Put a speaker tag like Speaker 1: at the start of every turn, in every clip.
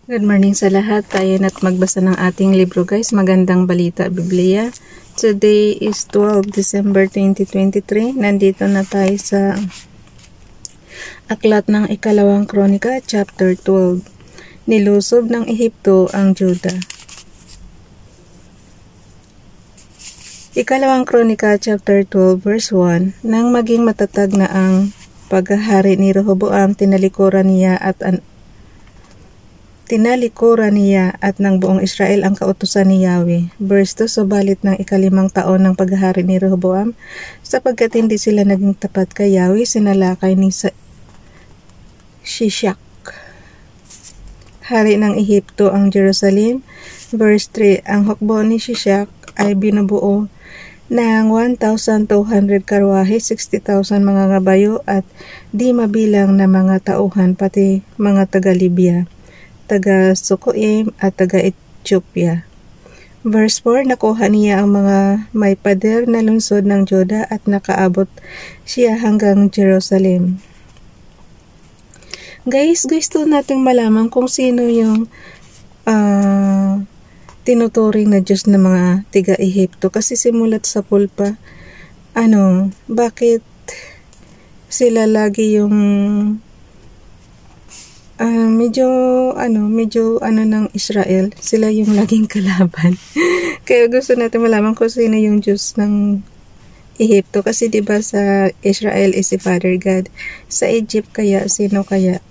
Speaker 1: Good morning sa lahat. Tayo na't magbasa ng ating libro guys. Magandang Balita Biblia. Today is 12 December 2023. Nandito na tayo sa aklat ng Ikalawang Kronika, chapter 12. Nilusob ng Ehipto ang Juda. Ikalawang Kronika, chapter 12, verse 1. Nang maging matatag na ang paghahari ni Rehoboam, tinalikuran niya at ng buong Israel ang kautusan ni Yahweh. Verse 2, subalit ng ikalimang taon ng paghahari ni Rehoboam, sapagkat hindi sila naging tapat kay Yahweh, sinalakay ni Shishak, hari ng Ehipto, ang Jerusalem. Verse 3, ang hukbo ni Shishak ay binubuo ng 1,200 karwahe, 60,000 mga ngabayo at di mabilang na mga tauhan, pati mga taga-Libya, taga-Sukoim at taga-Ethiopia. Verse 4, nakuha niya ang mga may pader na lungsod ng Juda at nakaabot siya hanggang Jerusalem. Guys, gusto nating malaman kung sino yung tinuturing na Diyos ng mga tiga-Ehipto. Kasi simulat sa pulpa, bakit sila lagi yung medyo ng Israel, sila yung laging kalaban. Kaya gusto natin malaman kung sino yung Diyos ng Ehipto, kasi 'di ba sa Israel is si Father God, sa Egypt kaya sino kaya?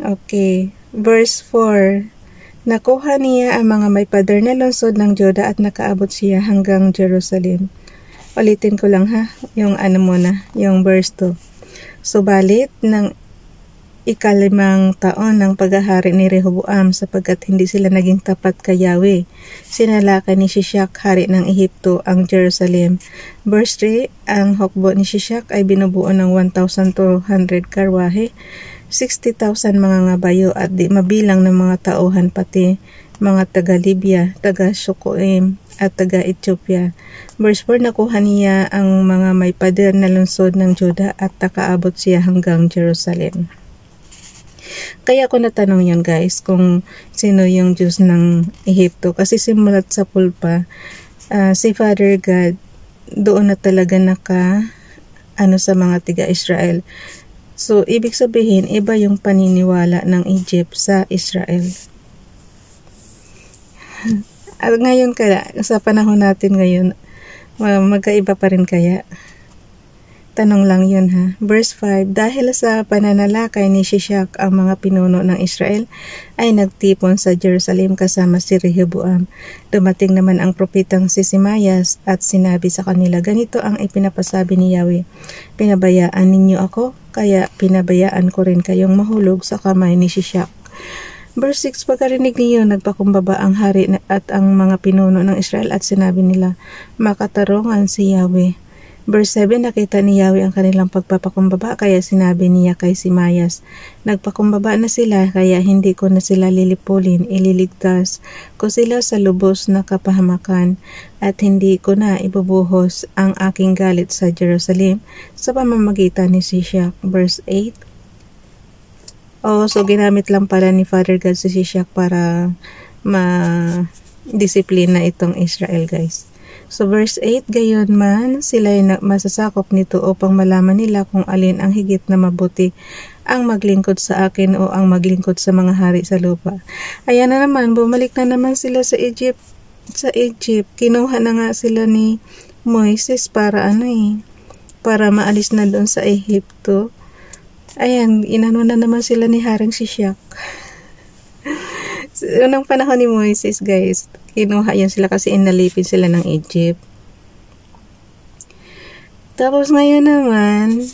Speaker 1: Okay, verse 4. Nakuha niya ang mga may pader na lungsod ng Juda at nakaabot siya hanggang Jerusalem. Ulitin ko lang yung yung verse 2. Subalit ng ikalimang taon ng paghahari ni Rehoboam, sapagkat hindi sila naging tapat kay Yahweh, sinalakay ni Shishak, hari ng Ehipto, ang Jerusalem. Verse 3, ang hukbo ni Shishak ay binubuo ng 1,200 karwahe, 60,000 mga ngabayo at di mabilang ng mga tauhan, pati mga taga-Libya, taga-Sukoim at taga-Ethiopia. Verse 4, nakuha niya ang mga may pader na lungsod ng Juda at nakaabot siya hanggang Jerusalem. Kaya ko natanong yan guys, kung sino yung Diyos ng Ehipto, kasi simulat sa pulpa, si Father God doon na talaga sa mga tiga-Israel. So, ibig sabihin, iba yung paniniwala ng Egypt sa Israel. At ngayon kaya, sa panahon natin ngayon, magkaiba pa rin kaya? Tanong lang yun Verse 5, dahil sa pananalakay ni Shishak, ang mga pinuno ng Israel ay nagtipon sa Jerusalem kasama si Rehoboam. Dumating naman ang propetang si Simayas at sinabi sa kanila, ganito ang ipinapasabi ni Yahweh, pinabayaan ninyo ako, kaya pinabayaan ko rin kayong mahulog sa kamay ni Shishak. Verse 6, pagkarinig niyo, nagpakumbaba ang hari at ang mga pinuno ng Israel at sinabi nila, makatarungan si Yahweh. Verse 7, nakita ni Yahweh ang kanilang pagpapakumbaba, kaya sinabi niya kay Simayas, nagpakumbaba na sila, kaya hindi ko na sila lilipulin, ililigtas ko sila sa lubos na kapahamakan, at hindi ko na ibubuhos ang aking galit sa Jerusalem sa pamamagitan ni Shishak. Verse 8, so ginamit lang pala ni Father God si Shishak para ma-disiplina itong Israel guys. So verse 8, gayon man sila ay masasakop nito upang malaman nila kung alin ang higit na mabuti, ang maglingkod sa akin o ang maglingkod sa mga hari sa lupa. Ayan na naman, bumalik na naman sila sa Egypt. Kinuha na nga sila ni Moises para para maalis na doon sa Ehipto. Ayan, inano na naman sila ni Haring Shishak. Unang panahon ni Moises guys, kinuha yan sila kasi inalipin sila ng Egypt. Tapos ngayon naman,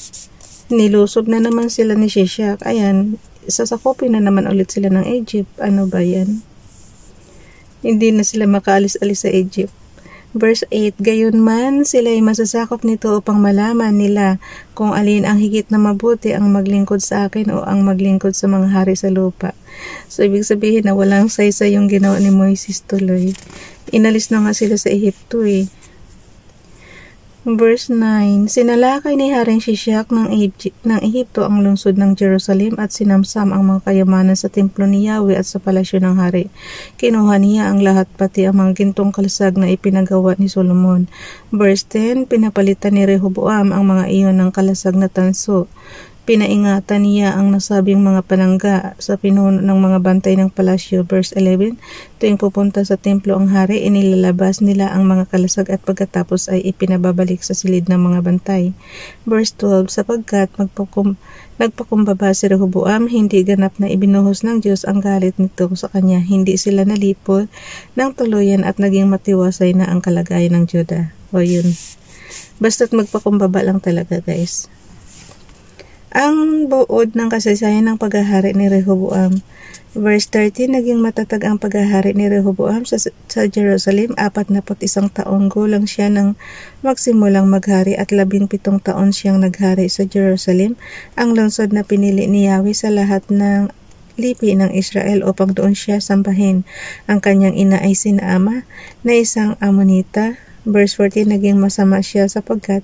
Speaker 1: nilusob na naman sila ni Shishak. Ayan, sasakopin na naman ulit sila ng Egypt. Ano ba yan? Hindi na sila makaalis-alis sa Egypt. Verse 8, gayon man sila ay masasakop nito upang malaman nila kung alin ang higit na mabuti, ang maglingkod sa akin o ang maglingkod sa mga hari sa lupa. So, ibig sabihin na walang saysa yung ginawa ni Moises tuloy. Inalis na nga sila sa Ehipto Verse 9, sinalakay ni Haring Shishak ng Ehipto ang lungsod ng Jerusalem at sinamsam ang mga kayamanan sa templo ni Yahweh at sa palasyo ng hari. Kinuha niya ang lahat pati ang mga gintong kalsag na ipinagawa ni Solomon. Verse 10, pinapalitan ni Rehoboam ang mga iyon ng kalasag na tanso. Pinaingatan niya ang nasabing mga panangga sa pinuno ng mga bantay ng palasyo. Verse 11, tuwing pupunta sa templo ang hari, inilalabas nila ang mga kalasag at pagkatapos ay ipinababalik sa silid ng mga bantay. Verse 12, sapagkat nagpakumbaba si Rehoboam, hindi ganap na ibinuhos ng Diyos ang galit nito sa kanya. Hindi sila nalipol ng tuluyan at naging matiwasay na ang kalagayan ng Juda. O yun. Basta't magpakumbaba lang talaga, guys. Ang buod ng kasaysayan ng paghahari ni Rehoboam. Verse 13, naging matatag ang paghahari ni Rehoboam sa Jerusalem. 41 taong gulang siya nang magsimulang maghari at 17 taon siyang naghari sa Jerusalem, ang lungsod na pinili ni Yahweh sa lahat ng lipi ng Israel upang doon siya sambahin. Ang kanyang ina ay si Naama na isang Amonita. Verse 14, naging masama siya sapagkat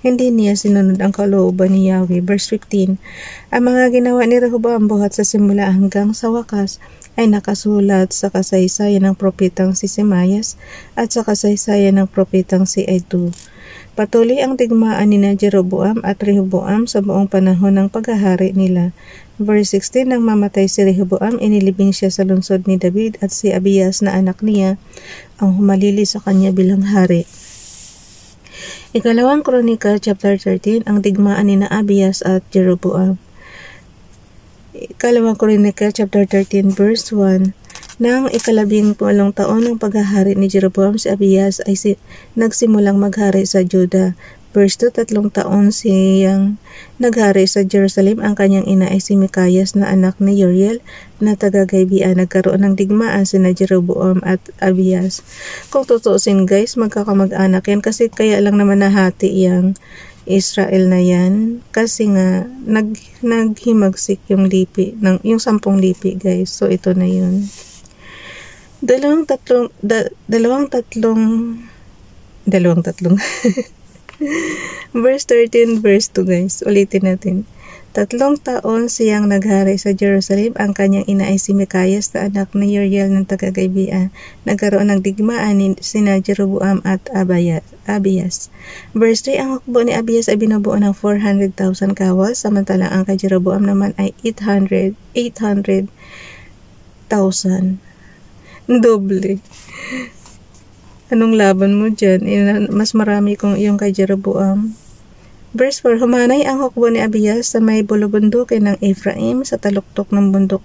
Speaker 1: hindi niya sinunod ang kalooban ni Yahweh. Verse 15, ang mga ginawa ni Rehoboam buhat sa simula hanggang sa wakas ay nakasulat sa kasaysayan ng propetang si Semayas at sa kasaysayan ng propetang si Edu. Patuloy ang digmaan ni Jeroboam at Rehoboam sa buong panahon ng paghahari nila. Verse 16, nang mamatay si Rehoboam, inilibing siya sa lungsod ni David at si Abias na anak niya ang humalili sa kanya bilang hari. Ikalawang Kronika, chapter 13, ang digmaan ni Abias at Jeroboam. Ikalawang Kronika, chapter 13, verse 1, nang 18 taon ng paghahari ni Jeroboam, si Abias ay nagsimulang maghari sa Juda. Verse 2, 3 taon siyang naghari sa Jerusalem. Ang kanyang ina ay si Mikayas na anak ni Uriel na taga-Gibeah. Nagkaroon ng digmaan sina Jeroboam at Abias. Kung tutuusin guys, magkakamag-anak yan kasi kaya lang naman nahati yung Israel na yan kasi nga naghimagsik yung lipi, yung 10 lipi guys. So ito na yun. Dalawang tatlong verse 13, verse 2 guys. Ulitin natin. 3 taon siyang naghari sa Jerusalem. Ang kanyang ina ay si Mikayas na anak ni Uriel ng taga-Gibeah. Nagkaroon ng digmaan ni sina Jeroboam at Abias. Verse 3, ang hukbo ni Abias ay binubuo ng 400,000 kawal, samantalang ang kay Jeroboam naman ay 800,000. Doble. Anong laban mo dyan? Mas marami kung yung kay Jeroboam. Verse 4, humanay ang hukbo ni Abias sa may bulubundukin ng Ephraim sa taluktok ng bundok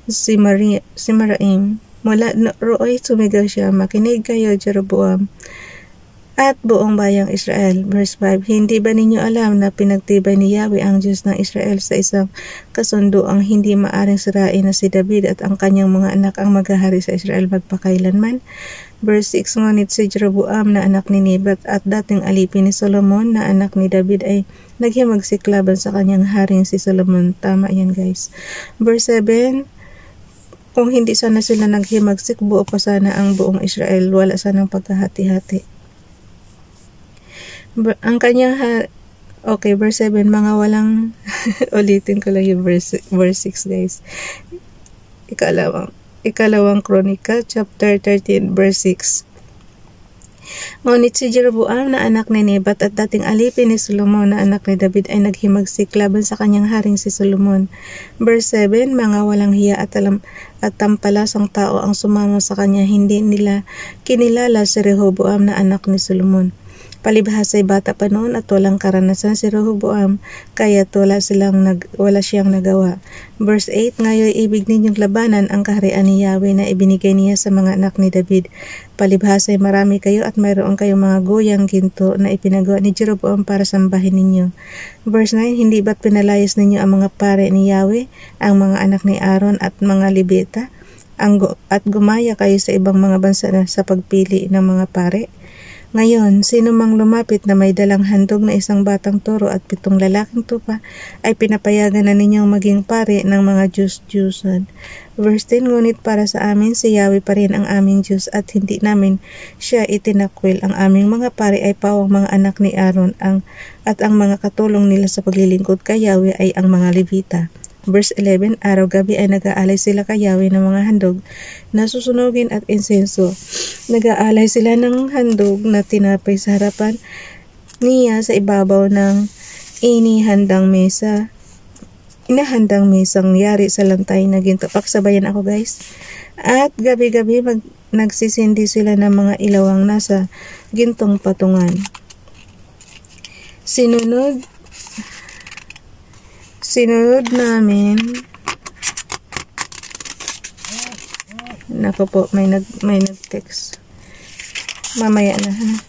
Speaker 1: Simaraim. Mula rooy sumigaw siya, makinig kayo Jeroboam at buong bayang Israel. Verse 5, hindi ba ninyo alam na pinagtibay ni Yahweh ang Diyos ng Israel sa isang kasundo ang hindi maaring sirain na si David at ang kanyang mga anak ang maghahari sa Israel magpakailanman? Verse 6, ngunit si Jeroboam na anak ni Nebat at dating alipin ni Solomon na anak ni David ay naghimagsik laban sa kanyang haring si Solomon. Tama yan guys. Verse 7, kung hindi sana sila naghimagsik, buo pa sana ang buong Israel. Wala sanang pagkahati-hati. Ang kanyang okay, verse 7, mga walang ulitin ko lang yung verse 6 guys. Ikalawang Kronika, chapter 13, verse 6. Ngunit si Jeroboam na anak ni Nebat at dating alipin ni Solomon na anak ni David ay naghimagsik laban sa kanyang haring si Solomon. Verse 7, mga walang hiya at tampalasang tao ang sumama sa kanya, hindi nila kinilala si Rehoboam na anak ni Solomon. Palibhas ay bata pa noon at walang karanasan si Rehoboam, kaya wala siyang nagawa. Verse 8, ngayon ibig ninyong labanan ang kaharian ni Yahweh na ibinigay niya sa mga anak ni David. Palibhas ay marami kayo at mayroon kayong mga goyang ginto na ipinagawa ni Jeroboam para sambahin ninyo. Verse 9, hindi ba't pinalayas ninyo ang mga pare ni Yahweh, ang mga anak ni Aaron at mga Libeta, at gumaya kayo sa ibang mga bansa sa pagpili ng mga pare? Ngayon, sino mang lumapit na may dalang handog na isang batang toro at 7 lalaking tupa, ay pinapayagan na ninyong maging pari ng mga Diyos-Diyusan. Verse 10, ngunit para sa amin, si Yahweh pa rin ang aming Diyos at hindi namin siya itinakwil. Ang aming mga pari ay pawang mga anak ni Aaron at ang mga katulong nila sa paglilingkod kay Yahweh ay ang mga Levita. Verse 11, araw-gabi ay nag-aalay sila kay Yahweh ng mga handog na susunugin at insenso. Nag-aalay sila ng handog na tinapay sa harapan niya sa ibabaw ng inahandang mesang yari sa lantay na ginto. Paksabayan ako guys. At gabi-gabi nagsisindi sila ng mga ilawang nasa gintong patungan. Sinunod namin. Nako po, may nag-text. Mamaya na ha.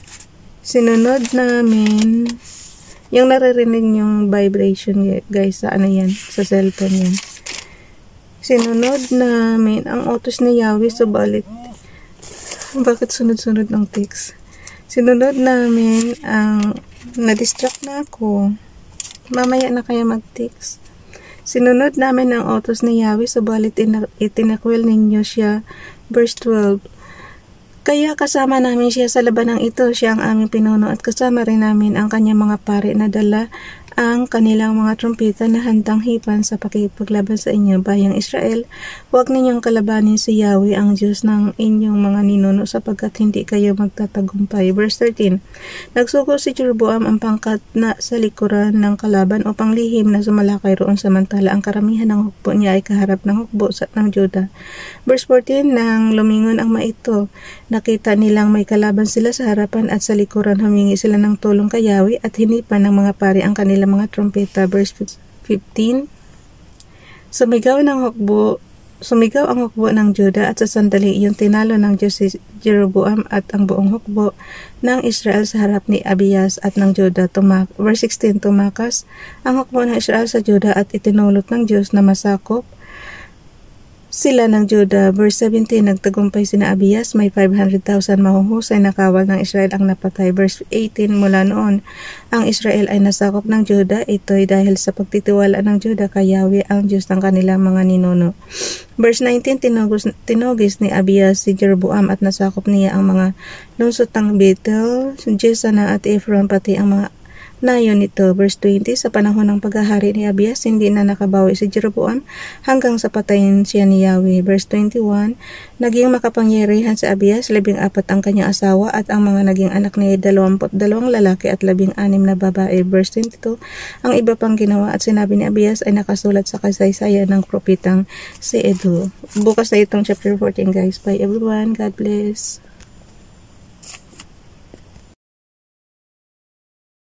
Speaker 1: Sinunod namin. Yung naririnig yung vibration guys sa ano yan, sa cellphone yan. Sinunod namin ang utos ni Yahweh subalit. Bakit sunod-sunod ng text? Sinunod namin ang na-distract na ako. Mamaya na kaya mag-text. Sinunod namin ang utos ni Yahweh subalit itinakwil ninyo siya. Verse 12. Kaya kasama namin siya sa labanang ito. Siya ang aming pinuno at kasama rin namin ang kanyang mga pari na dala ang kanilang mga trumpeta na handang hipan sa pakipaglaban sa inyo, bayang Israel. Huwag ninyong kalabanin si Yahweh ang Diyos ng inyong mga ninuno sapagkat hindi kayo magtatagumpay. Verse 13. Nagsugo si Jeroboam ang pangkat na sa likuran ng kalaban upang lihim na sumalakay roon samantala ang karamihan ng hukbo niya ay kaharap ng hukbo ng Juda. Verse 14. Nang lumingon ang maito, nakita nilang may kalaban sila sa harapan at sa likuran humingi sila ng tulong kay Yahweh at hinipan ng mga pari ang kanilang mga trompeta. Verse 15. Sumigaw ang hukbo ng Juda at sa sandali iyon tinalo ng Diyos si Jeroboam at ang buong hukbo ng Israel sa harap ni Abias at ng Juda. Verse 16. Tumakas ang hukbo ng Israel sa Juda at itinulot ng Diyos na masakop sila ng Juda. Verse 17, nagtagumpay sina Abias, may 500,000 mahuhusay na kawal ng Israel ang napatay. Verse 18, mula noon, ang Israel ay nasakop ng Juda. Ito'y dahil sa pagtitiwala ng Juda kay Yahweh ang Diyos ng kanilang mga ninuno. Verse 19, tinugis ni Abias si Jeroboam at nasakop niya ang mga lungsod ng Bethel, Jesana at Ephron pati ang mga nayon nito. Verse 20, sa panahon ng paghahari ni Abias, hindi na nakabawi si Jeroboam hanggang sa patayin siya ni Yahweh. Verse 21, naging makapangyarihan si Abias, 14 ang kanyang asawa at ang mga naging anak niya 22 lalaki at 16 na babae. Verse 22, ang iba pang ginawa at sinabi ni Abias ay nakasulat sa kasaysayan ng propetang si Edo. Bukas na itong chapter 14 guys. Bye everyone. God bless.